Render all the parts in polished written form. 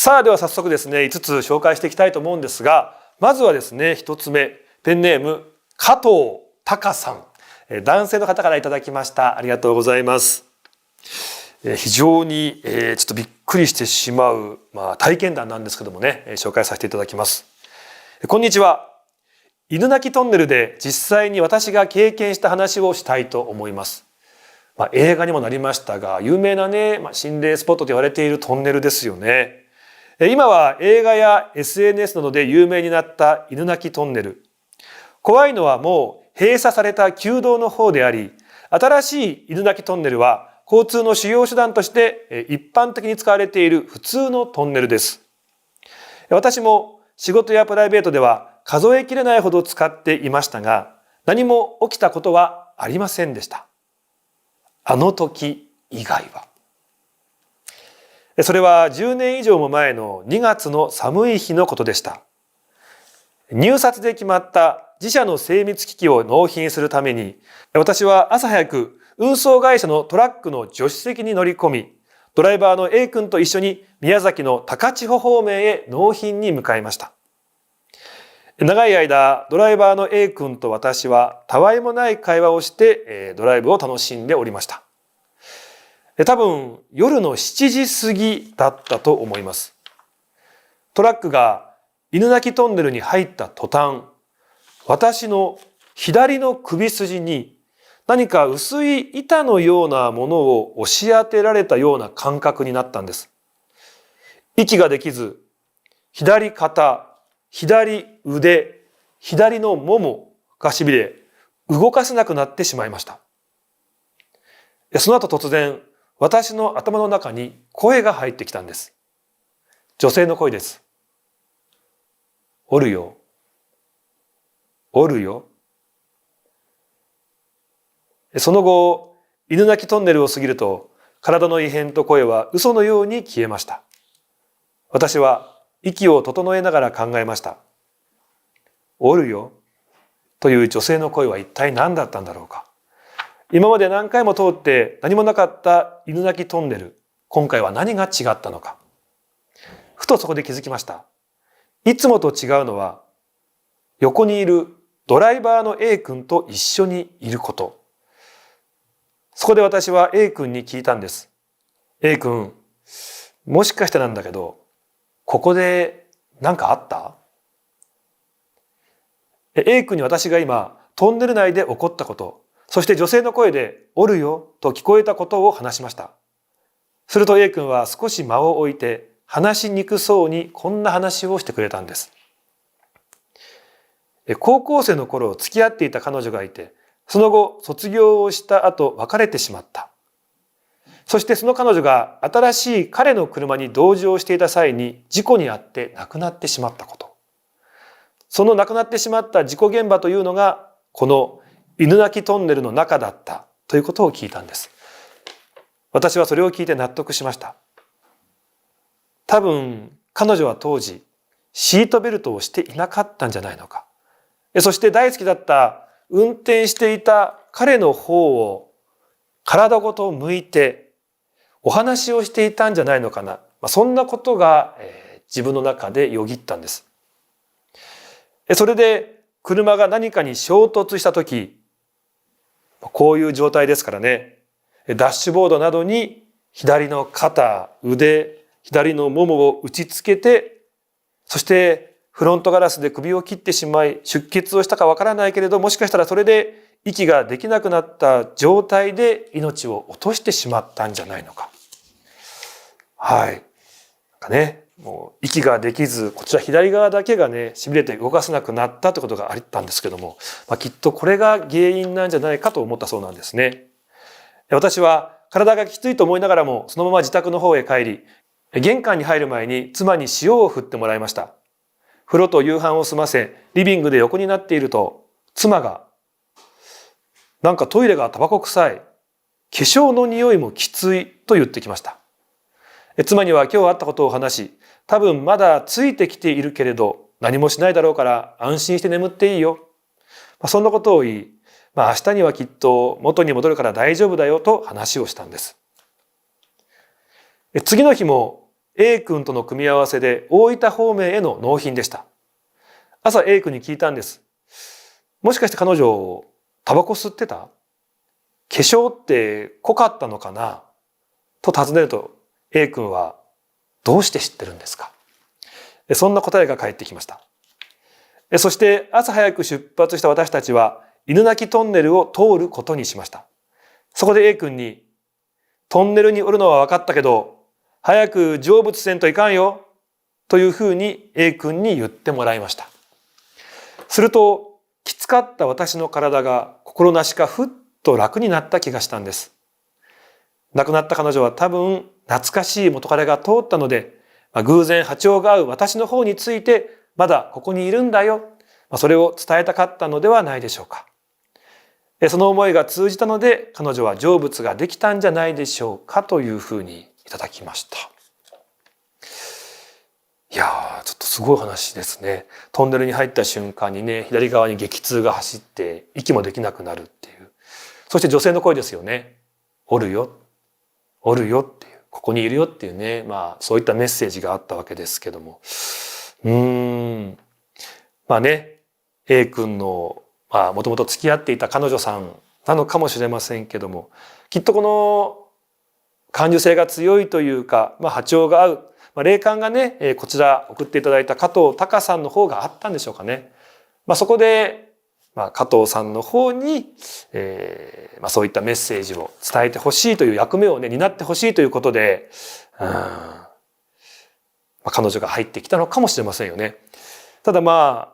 さあでは早速ですね、5つ紹介していきたいと思うんですが、まずはですね、1つ目、ペンネーム加藤隆さん。男性の方からいただきました。ありがとうございます。非常にちょっとびっくりしてしまう、体験談なんですけどもね、紹介させていただきます。こんにちは。犬鳴トンネルで実際に私が経験した話をしたいと思います。映画にもなりましたが、有名なね、心霊スポットと言われているトンネルですよね。今は映画や SNS などで有名になった犬鳴トンネル。怖いのはもう閉鎖された旧道の方であり、新しい犬鳴トンネルは交通の主要手段として一般的に使われている普通のトンネルです。私も仕事やプライベートでは数えきれないほど使っていましたが、何も起きたことはありませんでした。あの時以外は。それは10年以上も前の2月の寒い日のことでした。入札で決まった自社の精密機器を納品するために、私は朝早く運送会社のトラックの助手席に乗り込み、ドライバーの A 君と一緒に宮崎の高千穂方面へ納品に向かいました。長い間、ドライバーの A 君と私はたわいもない会話をしてドライブを楽しんでおりました。多分夜の7時過ぎだったと思います。トラックが犬鳴トンネルに入った途端、私の左の首筋に何か薄い板のようなものを押し当てられたような感覚になったんです。息ができず、左肩、左腕、左のももがしびれ、動かせなくなってしまいました。その後突然、私の頭の中に声が入ってきたんです。女性の声です。おるよ。おるよ。その後、犬鳴トンネルを過ぎると、体の異変と声は嘘のように消えました。私は息を整えながら考えました。おるよという女性の声は一体何だったんだろうか。今まで何回も通って何もなかった犬鳴トンネル、今回は何が違ったのか。ふとそこで気づきました。いつもと違うのは、横にいるドライバーの A 君と一緒にいること。そこで私は A 君に聞いたんです。A 君、もしかしてなんだけど、ここで何かあった？ A 君に私が今、トンネル内で起こったこと、そして女性の声でおるよと聞こえたことを話しました。すると A 君は少し間を置いて話しにくそうにこんな話をしてくれたんです。高校生の頃付き合っていた彼女がいて、その後卒業をした後別れてしまった。そしてその彼女が新しい彼の車に同乗していた際に事故に遭って亡くなってしまったこと。その亡くなってしまった事故現場というのがこの犬鳴トンネルの中だったということを聞いたんです。私はそれを聞いて納得しました。多分彼女は当時シートベルトをしていなかったんじゃないのか。そして大好きだった運転していた彼の方を体ごと向いてお話をしていたんじゃないのかな。そんなことが自分の中でよぎったんです。それで車が何かに衝突したとき、こういう状態ですからね、ダッシュボードなどに左の肩、腕、左のももを打ちつけて、そしてフロントガラスで首を切ってしまい、出血をしたかわからないけれど、もしかしたらそれで息ができなくなった状態で命を落としてしまったんじゃないのか。はい。もう息ができず、こちら左側だけがね、痺れて動かせなくなったということがあったんですけども、きっとこれが原因なんじゃないかと思ったそうなんですね。私は体がきついと思いながらも、そのまま自宅の方へ帰り、玄関に入る前に妻に塩を振ってもらいました。風呂と夕飯を済ませ、リビングで横になっていると、妻が、なんかトイレがタバコ臭い、化粧の匂いもきついと言ってきました。妻には今日あったことを話し、多分まだついてきているけれど何もしないだろうから安心して眠っていいよ。そんなことを言い、明日にはきっと元に戻るから大丈夫だよと話をしたんです。次の日も A 君との組み合わせで大分方面への納品でした。朝 A 君に聞いたんです。もしかして彼女、タバコ吸ってた？化粧って濃かったのかなと尋ねると A 君は、どうして知ってるんですか？そんな答えが返ってきました。そして朝早く出発した私たちは犬鳴トンネルを通ることにしました。そこで A 君に、トンネルにおるのは分かったけど、早く成仏せんといかんよというふうに A 君に言ってもらいました。すると、きつかった私の体が心なしかふっと楽になった気がしたんです。亡くなった彼女は多分懐かしい元彼が通ったので、偶然波長が合う私の方についてまだここにいるんだよ。それを伝えたかったのではないでしょうか。その思いが通じたので彼女は成仏ができたんじゃないでしょうかというふうにいただきました。いやー、ちょっとすごい話ですね。トンネルに入った瞬間にね、左側に激痛が走って息もできなくなるっていう。そして女性の声ですよね。おるよ。おるよっていう。ここにいるよっていうね。そういったメッセージがあったわけですけども。A 君のもともと付き合っていた彼女さんなのかもしれませんけども、きっとこの感受性が強いというか、波長が合う、霊感がね、こちら送っていただいた加藤隆さんの方があったんでしょうかね。そこで、加藤さんの方に、そういったメッセージを伝えてほしいという役目をね、担ってほしいということで、彼女が入ってきたのかもしれませんよね。ただ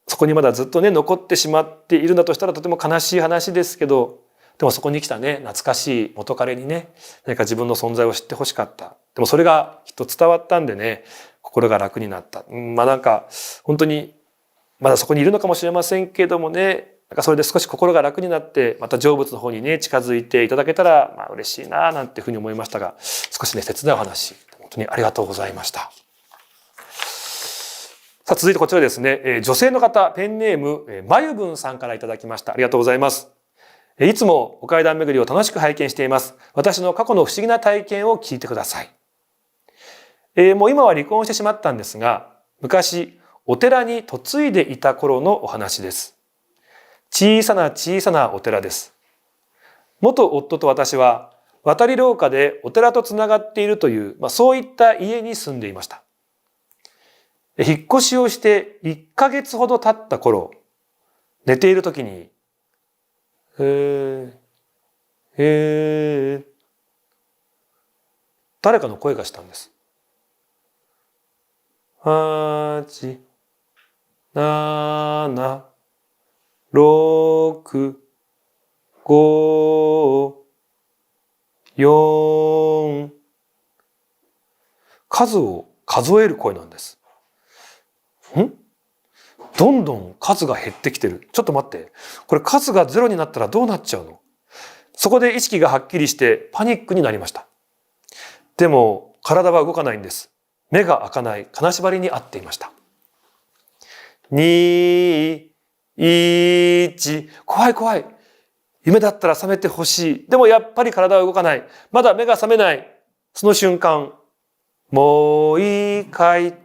そこにまだずっとね残ってしまっているんだとしたらとても悲しい話ですけど、でもそこに来たね懐かしい元彼にね何か自分の存在を知ってほしかった。でもそれがきっと伝わったんでね心が楽になった。なんか本当にまだそこにいるのかもしれませんけどもね、なんかそれで少し心が楽になってまた成仏の方にね近づいていただけたら嬉しいななんていうふうに思いましたが、少しね切ないお話本当にありがとうございました。さあ続いてこちらですね、女性の方ペンネームまゆぶんさんからいただきました。ありがとうございます。いつもお階段巡りを楽しく拝見しています。私の過去の不思議な体験を聞いてください。もう今は離婚してしまったんですが、昔お寺に嫁いでいた頃のお話です。小さな小さなお寺です。元夫と私は渡り廊下でお寺とつながっているという、そういった家に住んでいました。引っ越しをして1ヶ月ほど経った頃、寝ている時に、誰かの声がしたんです。8、7、6、5、4、数を数える声なんです。どんどん数が減ってきてる。ちょっと待って。これ数がゼロになったらどうなっちゃうの？そこで意識がはっきりしてパニックになりました。でも体は動かないんです。目が開かない金縛りに遭っていました。2、1、怖い怖い。夢だったら覚めてほしい。でもやっぱり体は動かない。まだ目が覚めない。その瞬間、もう一回。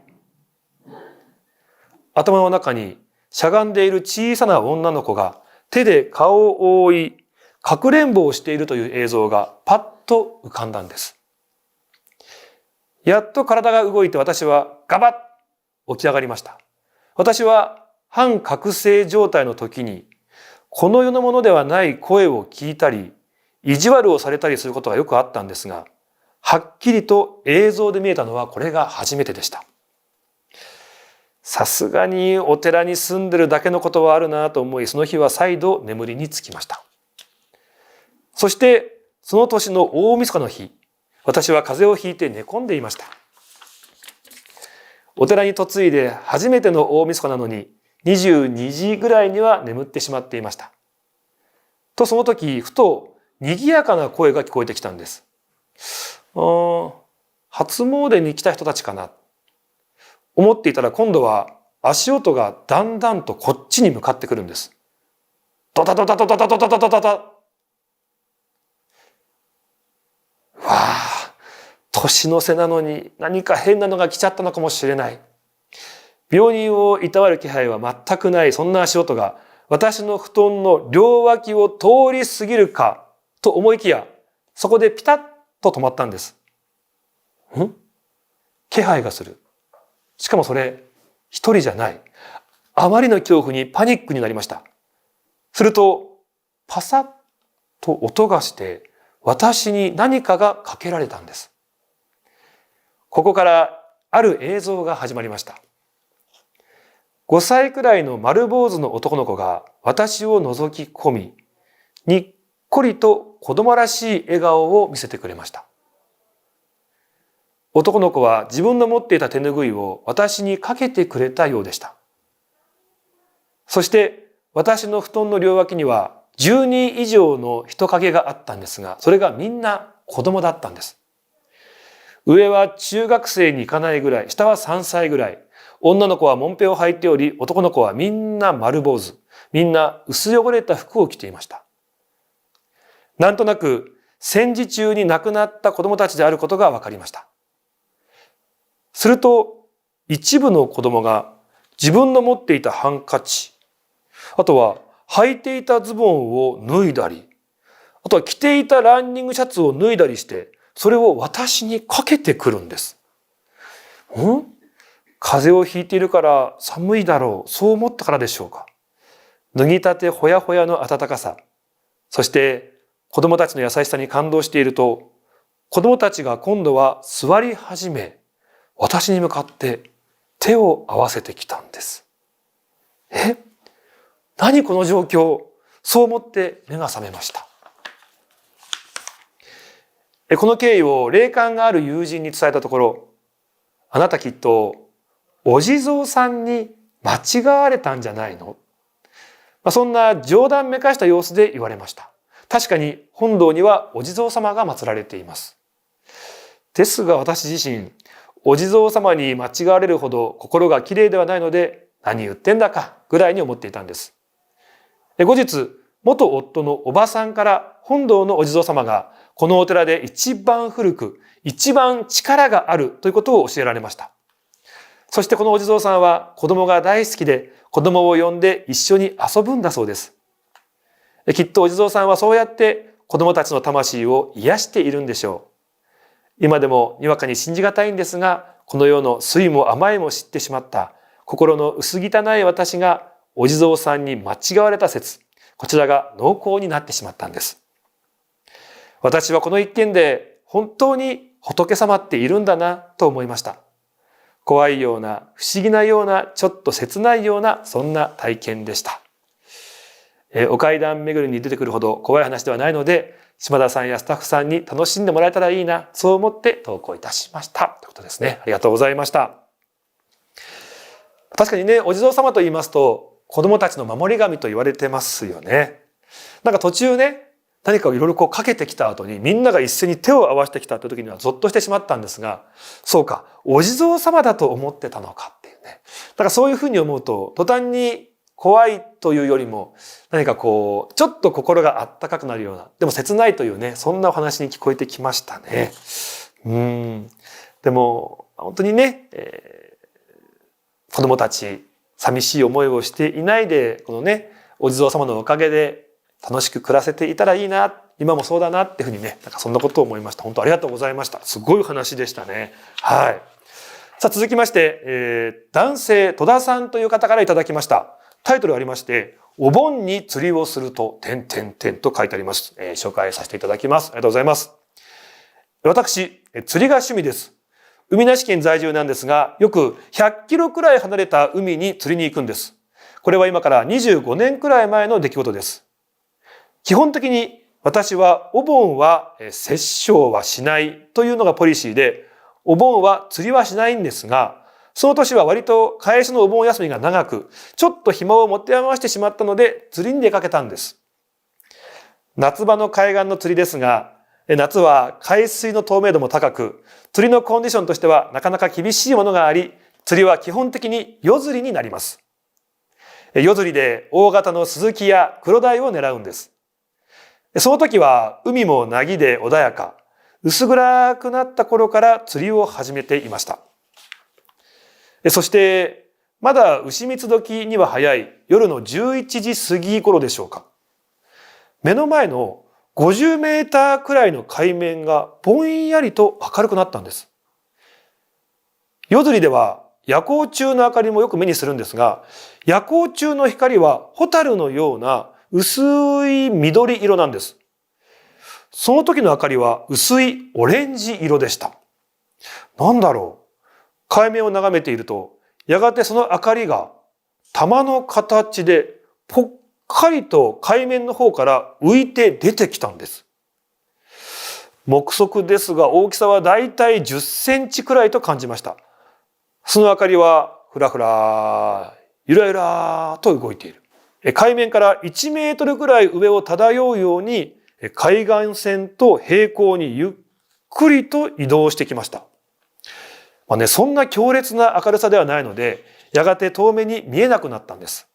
頭の中にしゃがんでいる小さな女の子が手で顔を覆い、かくれんぼをしているという映像がパッと浮かんだんです。やっと体が動いて私はガバッ起き上がりました。私は半覚醒状態の時にこの世のものではない声を聞いたり、意地悪をされたりすることがよくあったんですが、はっきりと映像で見えたのはこれが初めてでした。さすがにお寺に住んでるだけのことはあるなと思い、その日は再度眠りにつきました。そしてその年の大晦日の日、私は風邪をひいて寝込んでいました。お寺に嫁いで初めての大晦日なのに22時ぐらいには眠ってしまっていました。その時ふと賑やかな声が聞こえてきたんです。初詣に来た人たちかな。思っていたら今度は足音がだんだんとこっちに向かってくるんです。ドタドタドタドタドタドタドタ。わあ、年の瀬なのに何か変なのが来ちゃったのかもしれない。病人をいたわる気配は全くない、そんな足音が私の布団の両脇を通り過ぎるかと思いきや、そこでピタッと止まったんです。気配がする。しかもそれ、一人じゃない。あまりの恐怖にパニックになりました。すると、パサッと音がして、私に何かがかけられたんです。ここからある映像が始まりました。5歳くらいの丸坊主の男の子が私を覗き込み、にっこりと子供らしい笑顔を見せてくれました。男の子は自分の持っていた手ぬぐいを私にかけてくれたようでした。そして私の布団の両脇には10人以上の人影があったんですが、それがみんな子供だったんです。上は中学生に行かないぐらい、下は3歳ぐらい。女の子はもんぺを履いており、男の子はみんな丸坊主。みんな薄汚れた服を着ていました。なんとなく戦時中に亡くなった子供たちであることが分かりました。すると一部の子供が自分の持っていたハンカチ、あとは履いていたズボンを脱いだり、あとは着ていたランニングシャツを脱いだりして、それを私にかけてくるんです。風邪をひいているから寒いだろう、そう思ったからでしょうか。脱ぎたてほやほやの暖かさ、そして子供たちの優しさに感動していると、子供たちが今度は座り始め、私に向かって手を合わせてきたんです。何この状況、そう思って目が覚めました。この経緯を霊感がある友人に伝えたところ、あなたきっとお地蔵さんに間違われたんじゃないの？そんな冗談めかした様子で言われました。確かに本堂にはお地蔵様が祀られています。ですが私自身、お地蔵様に間違われるほど心がきれいではないので、何言ってんだかぐらいに思っていたんです。後日、元夫のおばさんから本堂のお地蔵様がこのお寺で一番古く、一番力があるということを教えられました。そしてこのお地蔵さんは子供が大好きで、子供を呼んで一緒に遊ぶんだそうです。きっとお地蔵さんはそうやって子供たちの魂を癒しているんでしょう。今でもにわかに信じがたいんですが、この世の酸いも甘いも知ってしまった心の薄汚い私がお地蔵さんに間違われた説、こちらが濃厚になってしまったんです。私はこの一件で本当に仏様っているんだなと思いました。怖いような、不思議なような、ちょっと切ないような、そんな体験でした。お階段巡りに出てくるほど怖い話ではないので、島田さんやスタッフさんに楽しんでもらえたらいいな、そう思って投稿いたしました。ということですね。ありがとうございました。確かにね、お地蔵様と言いますと、子供たちの守り神と言われてますよね。なんか途中ね、何かをいろいろかけてきた後にみんなが一斉に手を合わせてきたという時にはゾッとしてしまったんですが、そうか、お地蔵様だと思ってたのかっていうね。だからそういうふうに思うと、途端に怖いというよりも、何かちょっと心があったかくなるような、でも切ないというね、そんなお話に聞こえてきましたね。でも、本当にね、子供たち、寂しい思いをしていないで、このね、お地蔵様のおかげで楽しく暮らせていたらいいな、今もそうだなっていうふうにね、なんかそんなことを思いました。本当ありがとうございました。すごい話でしたね。はい。さあ続きまして、男性戸田さんという方からいただきました。タイトルありまして、お盆に釣りをすると、と書いてあります。紹介させていただきます。ありがとうございます。私、釣りが趣味です。海なし県在住なんですが、よく100キロくらい離れた海に釣りに行くんです。これは今から25年くらい前の出来事です。基本的に私はお盆は殺生はしないというのがポリシーで、お盆は釣りはしないんですが、その年は割と返しのお盆休みが長く、ちょっと暇を持て余してしまったので釣りに出かけたんです。夏場の海岸の釣りですが、夏は海水の透明度も高く、釣りのコンディションとしてはなかなか厳しいものがあり、釣りは基本的に夜釣りになります。夜釣りで大型のスズキやクロダイを狙うんです。その時は海も凪で穏やか、薄暗くなった頃から釣りを始めていました。そして、まだ牛蜜時には早い夜の11時過ぎ頃でしょうか。目の前の50メーターくらいの海面がぼんやりと明るくなったんです。夜釣りでは夜光虫の明かりもよく目にするんですが、夜光虫の光はホタルのような薄い緑色なんです。その時の明かりは薄いオレンジ色でした。なんだろう。海面を眺めていると、やがてその明かりが玉の形でぽっかりと海面の方から浮いて出てきたんです。目測ですが大きさはだいたい10センチくらいと感じました。その明かりはふらふら、ゆらゆらと動いている。海面から1メートルくらい上を漂うように海岸線と平行にゆっくりと移動してきました。そんな強烈な明るさではないので、やがて遠目に見えなくなったんです。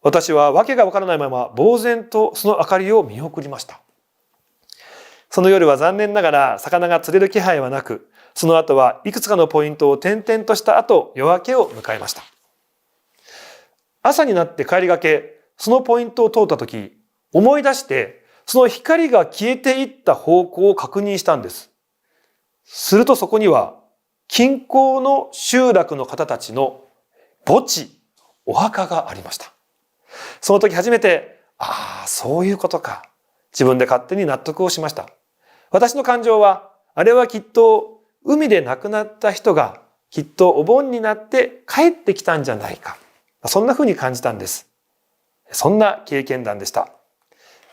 私はわけがわからないまま呆然とその明かりを見送りました。その夜は残念ながら魚が釣れる気配はなく、その後はいくつかのポイントを転々とした後、夜明けを迎えました。朝になって帰りがけ、そのポイントを通った時、思い出して、その光が消えていった方向を確認したんです。するとそこには、近郊の集落の方たちの墓地、お墓がありました。その時初めて、そういうことか。自分で勝手に納得をしました。私の感情は、あれはきっと海で亡くなった人がきっとお盆になって帰ってきたんじゃないか。そんな風に感じたんです。そんな経験談でした。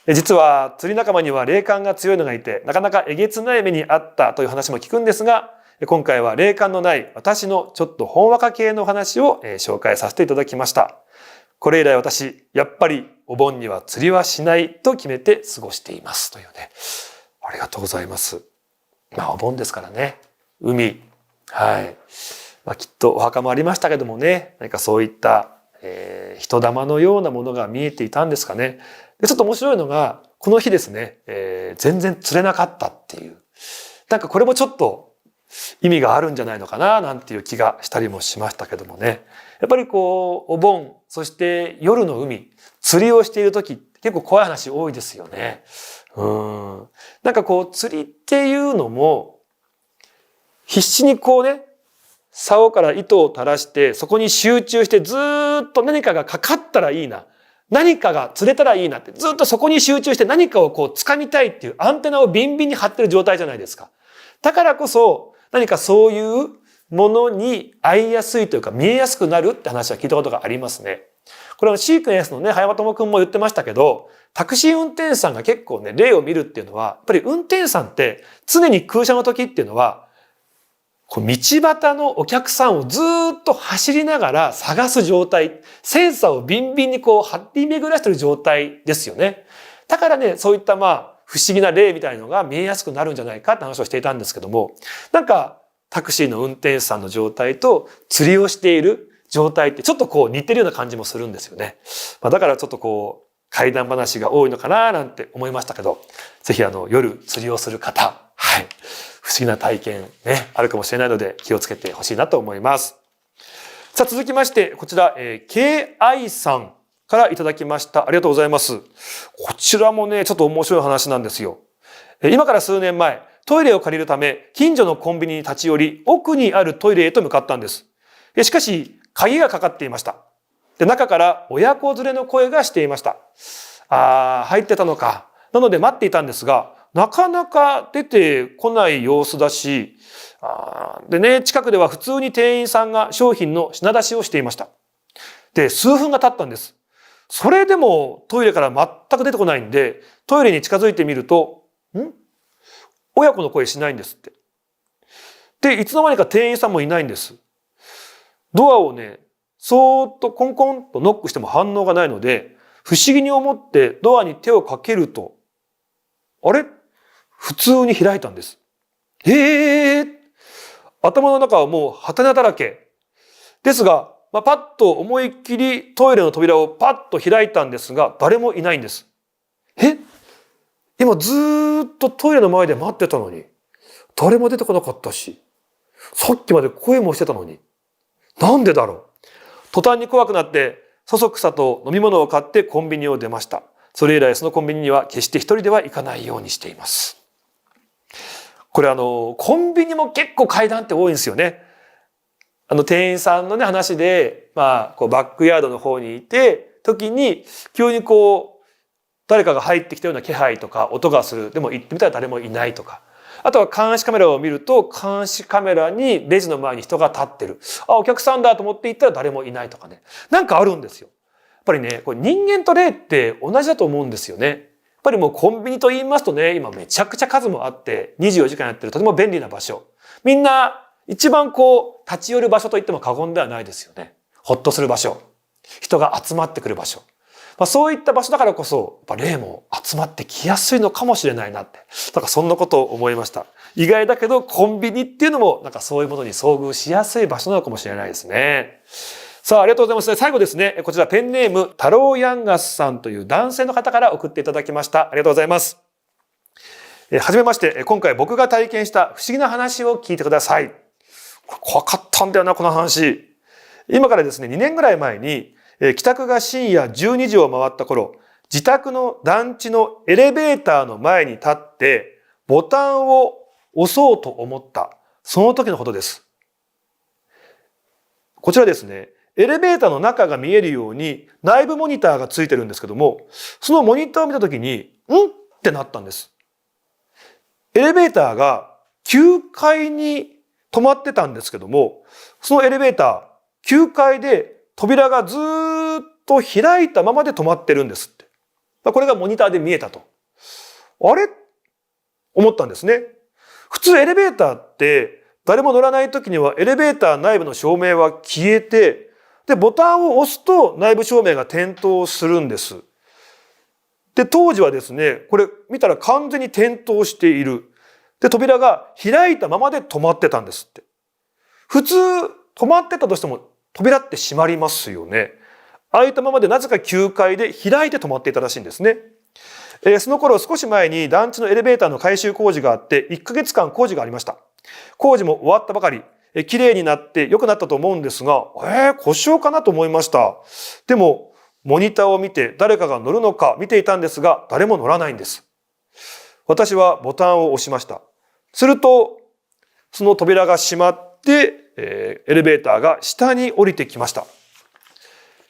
実は釣り仲間には霊感が強いのがいて、なかなかえげつない目にあったという話も聞くんですが、今回は霊感のない私のちょっとほんわか系の話を紹介させていただきました。これ以来私、やっぱりお盆には釣りはしないと決めて過ごしていますというね。ありがとうございます。お盆ですからね。海。はい。きっとお墓もありましたけどもね。何かそういった人玉のようなものが見えていたんですかね。で、ちょっと面白いのが、この日ですね、全然釣れなかったっていう。なんかこれもちょっと意味があるんじゃないのかな、なんていう気がしたりもしましたけどもね。やっぱりお盆、そして夜の海、釣りをしている時、結構怖い話多いですよね。なんか釣りっていうのも、必死に竿から糸を垂らして、そこに集中してずーっと何かがかかったらいいな。何かが釣れたらいいなって、ずっとそこに集中して何かを掴みたいっていうアンテナをビンビンに張ってる状態じゃないですか。だからこそ、何かそういうものに合いやすいというか見えやすくなるって話は聞いたことがありますね。これはシークエンスのね、早間智くんも言ってましたけど、タクシー運転手さんが結構ね、例を見るっていうのは、やっぱり運転手さんって常に空車の時っていうのは、道端のお客さんをずっと走りながら探す状態、センサーをビンビンに張り巡らしている状態ですよね。だからね、そういった不思議な例みたいのが見えやすくなるんじゃないかって話をしていたんですけども、なんかタクシーの運転手さんの状態と釣りをしている状態ってちょっと似てるような感じもするんですよね。だからちょっと怪談話が多いのかななんて思いましたけど、ぜひ夜釣りをする方、はい。不思議な体験ね、あるかもしれないので気をつけてほしいなと思います。さあ続きまして、こちら、KI さんからいただきました。ありがとうございます。こちらもね、ちょっと面白い話なんですよ。今から数年前、トイレを借りるため、近所のコンビニに立ち寄り、奥にあるトイレへと向かったんです。しかし、鍵がかかっていました。で、中から親子連れの声がしていました。入ってたのか。なので待っていたんですが、なかなか出てこない様子だし、でね、近くでは普通に店員さんが商品の品出しをしていました。で、数分が経ったんです。それでもトイレから全く出てこないんで、トイレに近づいてみると、親子の声しないんですって。で、いつの間にか店員さんもいないんです。ドアをね、そーっとコンコンとノックしても反応がないので、不思議に思ってドアに手をかけると、あれ？普通に開いたんです。頭の中はもうハテナだらけ。ですが、パッと思いっきりトイレの扉をパッと開いたんですが、誰もいないんです。今ずーっとトイレの前で待ってたのに、誰も出てこなかったし、さっきまで声もしてたのに、なんでだろう。途端に怖くなって、そそくさと飲み物を買ってコンビニを出ました。それ以来そのコンビニには決して一人では行かないようにしています。これコンビニも結構階段って多いんですよね。店員さんのね話で、バックヤードの方にいて、時に急に誰かが入ってきたような気配とか音がする。でも行ってみたら誰もいないとか。あとは監視カメラを見ると、監視カメラにレジの前に人が立ってる。あ、お客さんだと思って行ったら誰もいないとかね。なんかあるんですよ。やっぱりね、これ人間と霊って同じだと思うんですよね。やっぱりもうコンビニと言いますとね、今めちゃくちゃ数もあって24時間やってるとても便利な場所。みんな一番立ち寄る場所と言っても過言ではないですよね。ほっとする場所。人が集まってくる場所。そういった場所だからこそ、やっぱ霊も集まってきやすいのかもしれないなって。そんなことを思いました。意外だけどコンビニっていうのもそういうものに遭遇しやすい場所なのかもしれないですね。さあ、ありがとうございます。最後ですね、こちらペンネーム、太郎ヤンガスさんという男性の方から送っていただきました。ありがとうございます。はじめまして、今回僕が体験した不思議な話を聞いてください。怖かったんだよな、この話。今からですね、2年ぐらい前に、帰宅が深夜12時を回った頃、自宅の団地のエレベーターの前に立って、ボタンを押そうと思った。その時のことです。こちらですね、エレベーターの中が見えるように内部モニターがついてるんですけども、そのモニターを見た時に、ってなったんです。エレベーターが9階に止まってたんですけども、そのエレベーター、9階で扉がずーっと開いたままで止まってるんですって。これがモニターで見えたと。あれ思ったんですね。普通エレベーターって誰も乗らない時にはエレベーター内部の照明は消えて、で、ボタンを押すと内部照明が点灯するんです。で、当時はですね、これ見たら完全に点灯している。で、扉が開いたままで止まってたんですって。普通、止まってたとしても扉って閉まりますよね。開いたままでなぜか9階で開いて止まっていたらしいんですね。その頃少し前に団地のエレベーターの改修工事があって1ヶ月間工事がありました。工事も終わったばかり、綺麗になって良くなったと思うんですが、故障かなと思いました。でも、モニターを見て誰かが乗るのか見ていたんですが、誰も乗らないんです。私はボタンを押しました。すると、その扉が閉まって、エレベーターが下に降りてきました。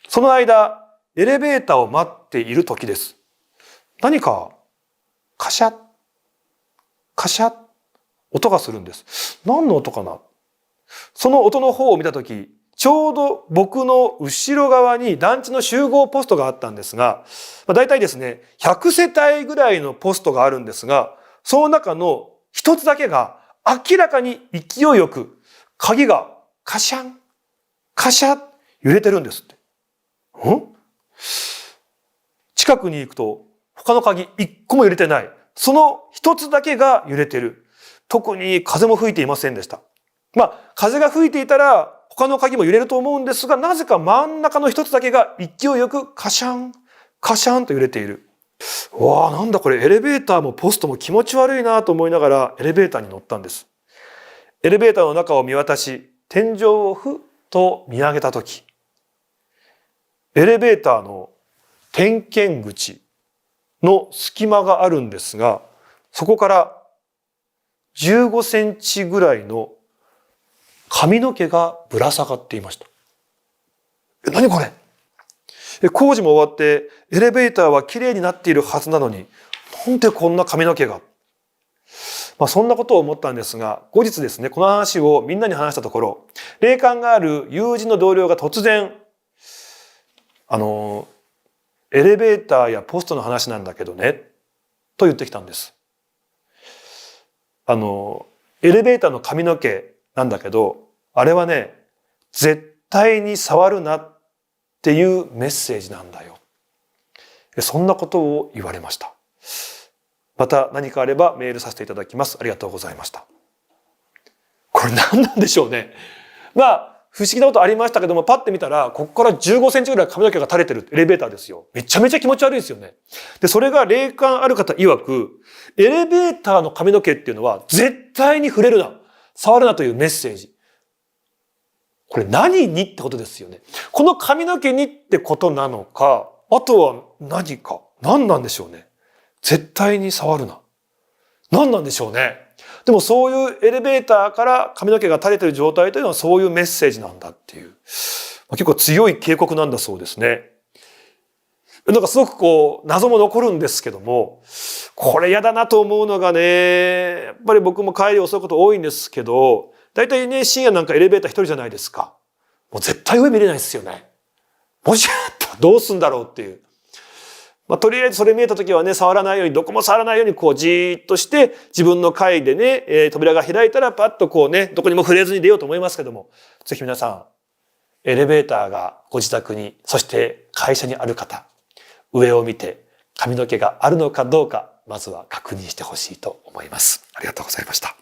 その間、エレベーターを待っている時です。何か、カシャッ、カシャッ、音がするんです。何の音かな？その音の方を見たとき、ちょうど僕の後ろ側に団地の集合ポストがあったんですが、だいたいですね、100世帯ぐらいのポストがあるんですが、その中の一つだけが明らかに勢いよく、鍵がカシャン、カシャッ揺れてるんですって。近くに行くと他の鍵一個も揺れてない。その一つだけが揺れてる。特に風も吹いていませんでした。風が吹いていたら他の鍵も揺れると思うんですが、なぜか真ん中の一つだけが勢いよくカシャン、カシャンと揺れている。わあ、なんだこれ、エレベーターもポストも気持ち悪いなと思いながらエレベーターに乗ったんです。エレベーターの中を見渡し、天井をふっと見上げたとき、エレベーターの点検口の隙間があるんですが、そこから15センチぐらいの髪の毛がぶら下がっていました。何これ？工事も終わってエレベーターはきれいになっているはずなのに、なんでこんな髪の毛が？そんなことを思ったんですが、後日ですね、この話をみんなに話したところ、霊感がある友人の同僚が突然、エレベーターやポストの話なんだけどね、と言ってきたんです。エレベーターの髪の毛なんだけど、あれはね、絶対に触るなっていうメッセージなんだよ。そんなことを言われました。また何かあればメールさせていただきます。ありがとうございました。これ何なんでしょうね。不思議なことありましたけども、パッて見たら、ここから15センチぐらい髪の毛が垂れてるエレベーターですよ。めちゃめちゃ気持ち悪いですよね。で、それが霊感ある方曰く、エレベーターの髪の毛っていうのは、絶対に触れるな、触るなというメッセージ。これ何にってことですよね。この髪の毛にってことなのか、あとは何か、何なんでしょうね。絶対に触るな。何なんでしょうね。でもそういうエレベーターから髪の毛が垂れてる状態というのはそういうメッセージなんだっていう。結構強い警告なんだそうですね。なんかすごく謎も残るんですけども、これ嫌だなと思うのがね、やっぱり僕も帰り遅いこと多いんですけど、だいたいね、深夜なんかエレベーター一人じゃないですか。もう絶対上見れないですよね。もしあったらどうすんだろうっていう。とりあえずそれ見えた時はね、触らないように、どこも触らないようにじーっとして、自分の階でね、扉が開いたらパッとどこにも触れずに出ようと思いますけども、ぜひ皆さん、エレベーターがご自宅に、そして会社にある方、上を見て髪の毛があるのかどうか、まずは確認してほしいと思います。ありがとうございました。